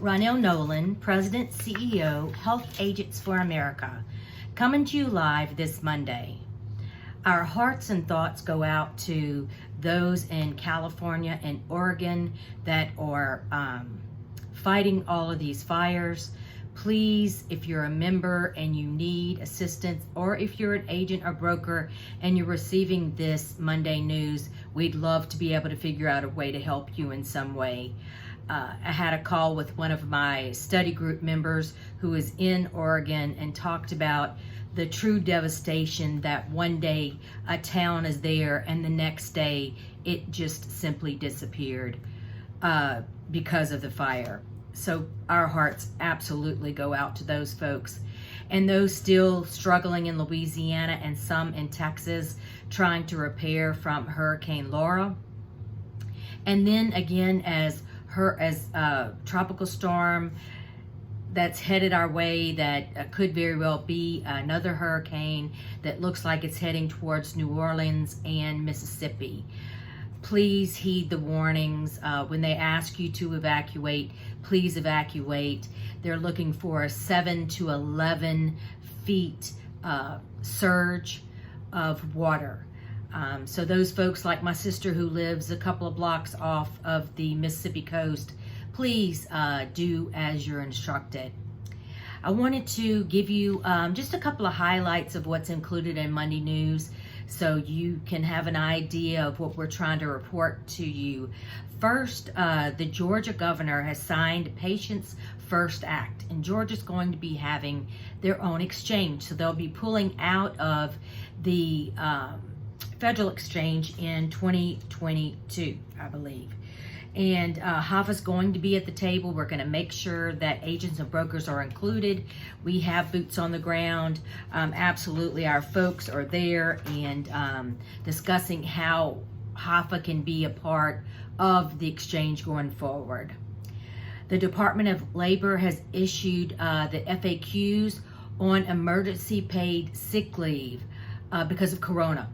Ronell Nolan, President, CEO, Health Agents for America, coming to you live this Monday. Our hearts and thoughts go out to those in California and Oregon that are fighting all of these fires. Please, if you're a member and you need assistance, or if you're an agent or broker and you're receiving this Monday news, we'd love to be able to figure out a way to help you in some way. I had a call with one of my study group members who is in Oregon and talked about the true devastation that one day a town is there and the next day it just simply disappeared because of the fire. So our hearts absolutely go out to those folks and those still struggling in Louisiana and some in Texas trying to repair from Hurricane Laura. And then again, as a tropical storm that's headed our way, that could very well be another hurricane that looks like it's heading towards New Orleans and Mississippi. Please heed the warnings. When they ask you to evacuate, please evacuate. They're looking for a 7 to 11 feet surge of water. So those folks like my sister who lives a couple of blocks off of the Mississippi coast, please do as you're instructed. I wanted to give you just a couple of highlights of what's included in Monday News so you can have an idea of what we're trying to report to you. First, the Georgia governor has signed Patients First Act, and Georgia's going to be having their own exchange. So they'll be pulling out of the federal exchange in 2022, I believe. And HAFA's going to be at the table. We're going to make sure that agents and brokers are included. We have boots on the ground. Absolutely, our folks are there and discussing how HAFA can be a part of the exchange going forward. The Department of Labor has issued the FAQs on emergency paid sick leave because of Corona.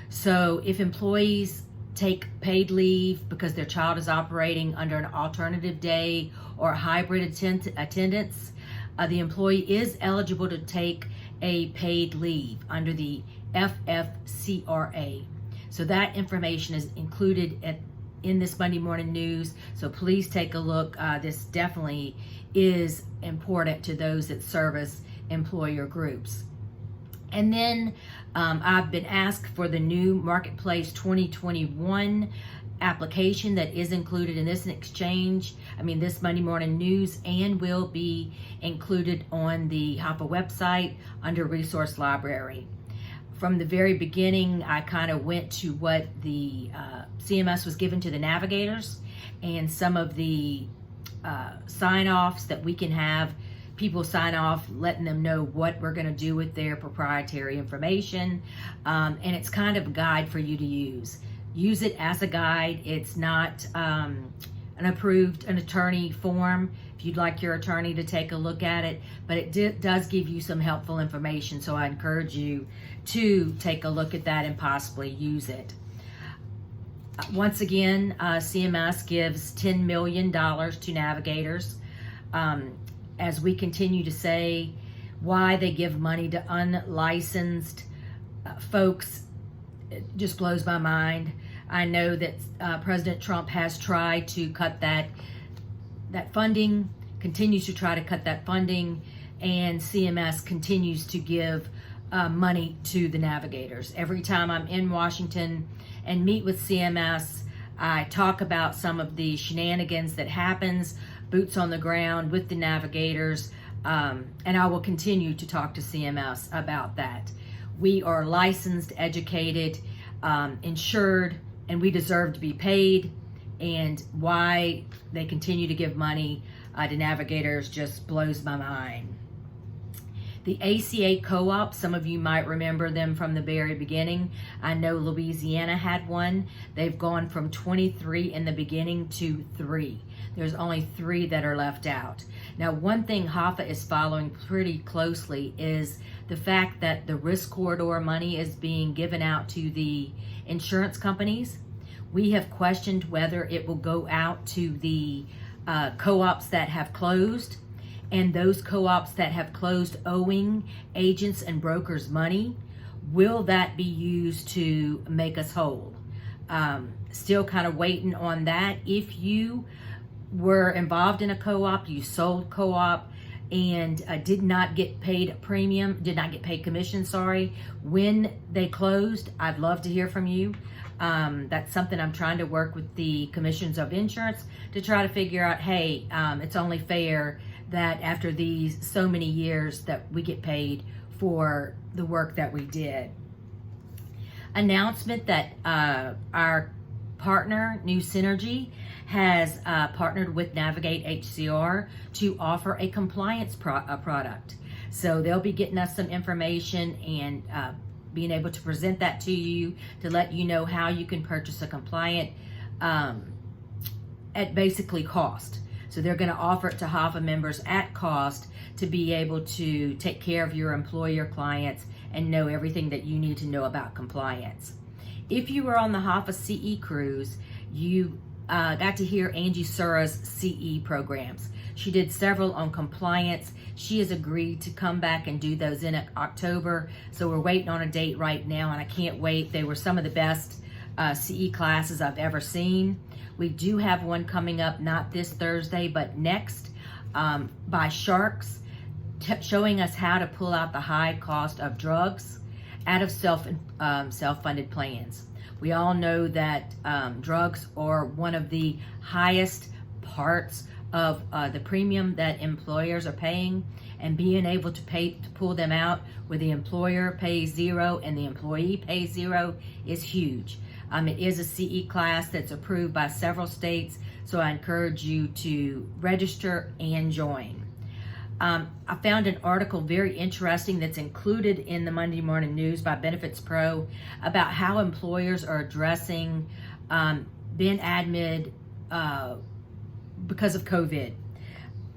So if employees take paid leave because their child is operating under an alternative day or hybrid attendance, the employee is eligible to take a paid leave under the FFCRA. So that information is included in this Monday morning news. So please take a look. This definitely is important to those that service employer groups. And then I've been asked for the new Marketplace 2021 application that is included in this this Monday morning news, and will be included on the HAFA website under Resource Library. From the very beginning, I kind of went to what the CMS was given to the navigators and some of the sign-offs that we can have. People sign off letting them know what we're going to do with their proprietary information, and it's kind of a guide for you to use. Use it as a guide. It's not an attorney form if you'd like your attorney to take a look at it, but it does give you some helpful information, so I encourage you to take a look at that and possibly use it. Once again, CMS gives $10 million to navigators. As we continue to say, why they give money to unlicensed folks, it just blows my mind. I know that President Trump has tried to cut that funding, continues to try to cut that funding, and CMS continues to give money to the navigators. Every time I'm in Washington and meet with CMS, I talk about some of the shenanigans that happens, boots on the ground with the navigators, and I will continue to talk to CMS about that. We are licensed, educated, insured, and we deserve to be paid, and why they continue to give money to navigators just blows my mind. The ACA co-op, some of you might remember them from the very beginning. I know Louisiana had one. They've gone from 23 in the beginning to 3. There's only 3 that are left out. Now, one thing HAFA is following pretty closely is the fact that the risk corridor money is being given out to the insurance companies. We have questioned whether it will go out to the co-ops that have closed, and those co-ops that have closed owing agents and brokers money, will that be used to make us whole? Still kind of waiting on that. If you were involved in a co-op, you sold co-op, and did not get paid a premium, did not get paid commission, sorry, when they closed, I'd love to hear from you. That's something I'm trying to work with the commissions of insurance to try to figure out, hey, it's only fair that after these so many years that we get paid for the work that we did. Announcement that our partner, New Synergy, has partnered with Navigate HCR to offer a compliance product. So they'll be getting us some information and being able to present that to you to let you know how you can purchase a compliant at basically cost. So they're going to offer it to HAFA members at cost to be able to take care of your employer clients and know everything that you need to know about compliance. If you were on the HAFA CE cruise, you got to hear Angie Sura's CE programs. She did several on compliance. She has agreed to come back and do those in October. So we're waiting on a date right now, and I can't wait. They were some of the best CE classes I've ever seen. We do have one coming up, not this Thursday, but next, by Sharks, showing us how to pull out the high cost of drugs out of self-funded plans. We all know that drugs are one of the highest parts of the premium that employers are paying, and being able to pull them out where the employer pays zero and the employee pays zero is huge. It is a CE class that's approved by several states, so I encourage you to register and join. I found an article very interesting that's included in the Monday Morning News by Benefits Pro about how employers are addressing Ben Admin because of COVID.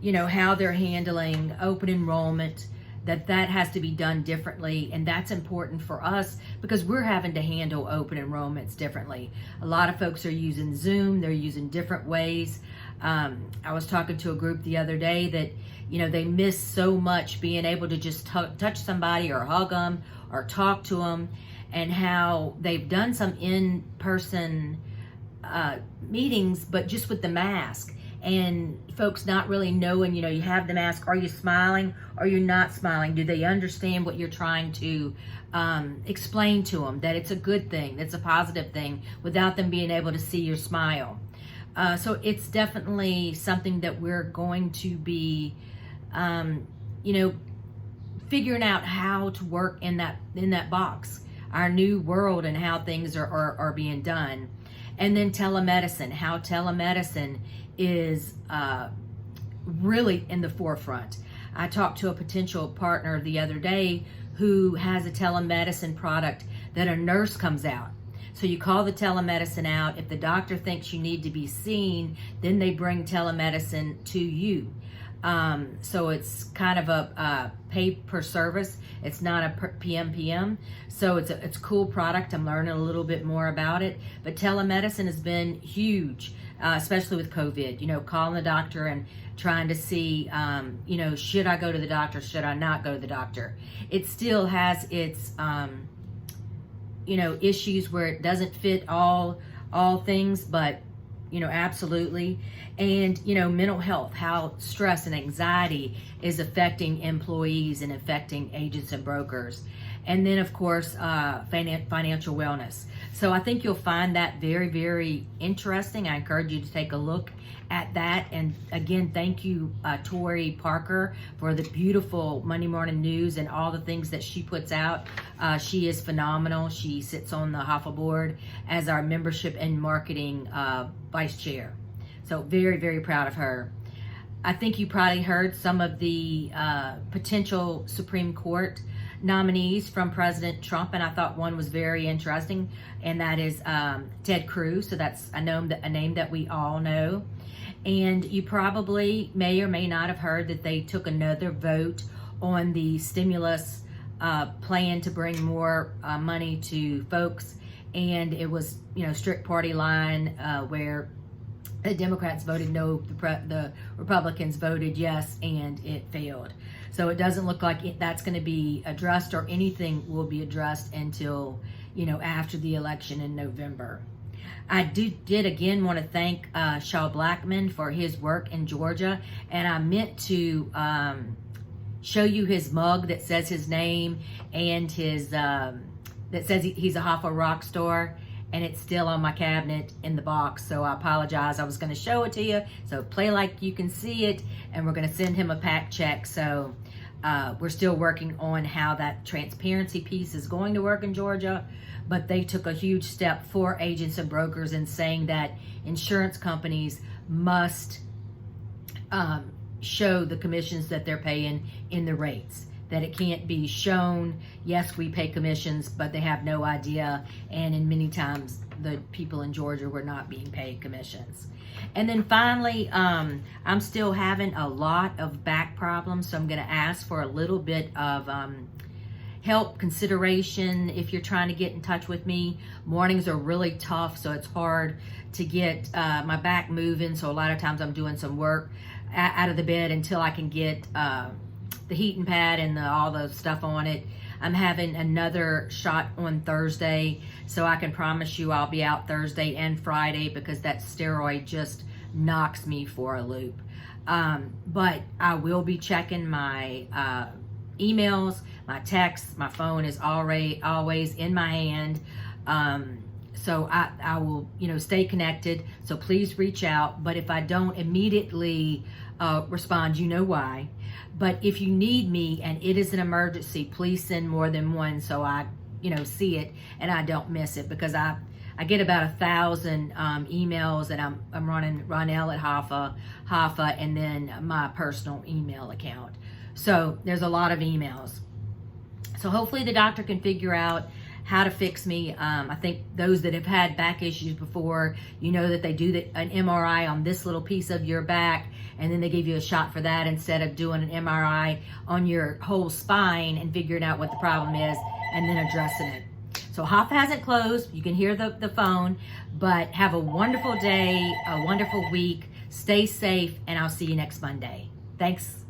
You know, how they're handling open enrollment, that has to be done differently, and that's important for us because we're having to handle open enrollments differently. A lot of folks are using Zoom, they're using different ways. I was talking to a group the other day that, you know, they miss so much being able to just touch somebody or hug them or talk to them, and how they've done some in-person meetings, but just with the mask. And folks not really knowing, you know, you have the mask, are you smiling? Are you not smiling? Do they understand what you're trying to explain to them, that it's a good thing, it's a positive thing, without them being able to see your smile? So it's definitely something that we're going to be, you know, figuring out how to work in that box, our new world, and how things are being done. And then telemedicine, how telemedicine is really in the forefront. I talked to a potential partner the other day who has a telemedicine product that a nurse comes out. So you call the telemedicine out. If the doctor thinks you need to be seen, then they bring telemedicine to you. So it's kind of a pay per service. It's not a PMPM. So it's a cool product. I'm learning a little bit more about it. But telemedicine has been huge, especially with COVID. You know, calling the doctor and trying to see, you know, should I go to the doctor? Should I not go to the doctor? It still has its, you know, issues where it doesn't fit all things, but you know, absolutely. And, you know, mental health, how stress and anxiety is affecting employees and affecting agents and brokers. And then, of course, financial wellness. So I think you'll find that very, very interesting. I encourage you to take a look at that. And again, thank you, Tori Parker, for the beautiful Monday Morning News and all the things that she puts out. She is phenomenal. She sits on the HAFA board as our membership and marketing vice chair. So very, very proud of her. I think you probably heard some of the potential Supreme Court nominees from President Trump, and I thought one was very interesting, and that is Ted Cruz. So that's a name that we all know. And you probably may or may not have heard that they took another vote on the stimulus plan to bring more money to folks, and it was, you know, strict party line where The Democrats voted no, the Republicans voted yes, and it failed. So it doesn't look like that's going to be addressed, or anything will be addressed until, after the election in November. I did again want to thank Shaw Blackman for his work in Georgia, and I meant to show you his mug that says his name and his that says he's a HAFA rock star, and it's still on my cabinet in the box, so I apologize. I was going to show it to you, so play like you can see it, and we're going to send him a PAC check. So we're still working on how that transparency piece is going to work in Georgia, but they took a huge step for agents and brokers in saying that insurance companies must show the commissions that they're paying in the rates. That it can't be shown, yes, we pay commissions, but they have no idea. And in many times, the people in Georgia were not being paid commissions. And then finally, I'm still having a lot of back problems, so I'm going to ask for a little bit of help, consideration if you're trying to get in touch with me. Mornings are really tough, so it's hard to get my back moving. So a lot of times I'm doing some work out of the bed until I can get the heating pad and all the stuff on it. I'm having another shot on Thursday, so I can promise you I'll be out Thursday and Friday because that steroid just knocks me for a loop. But I will be checking my emails, my texts. My phone is always in my hand. So I will, stay connected. So please reach out. But if I don't immediately respond, you know why. But if you need me and it is an emergency, please send more than one so I, see it and I don't miss it, because I get about 1,000 emails, and I'm running Ronell at HAFA, and then my personal email account. So there's a lot of emails. So hopefully the doctor can figure out how to fix me. I think those that have had back issues before, that they do an MRI on this little piece of your back, and then they give you a shot for that instead of doing an MRI on your whole spine and figuring out what the problem is and then addressing it. So HAFA hasn't closed. You can hear the phone, but have a wonderful day, a wonderful week. Stay safe, and I'll see you next Monday. Thanks.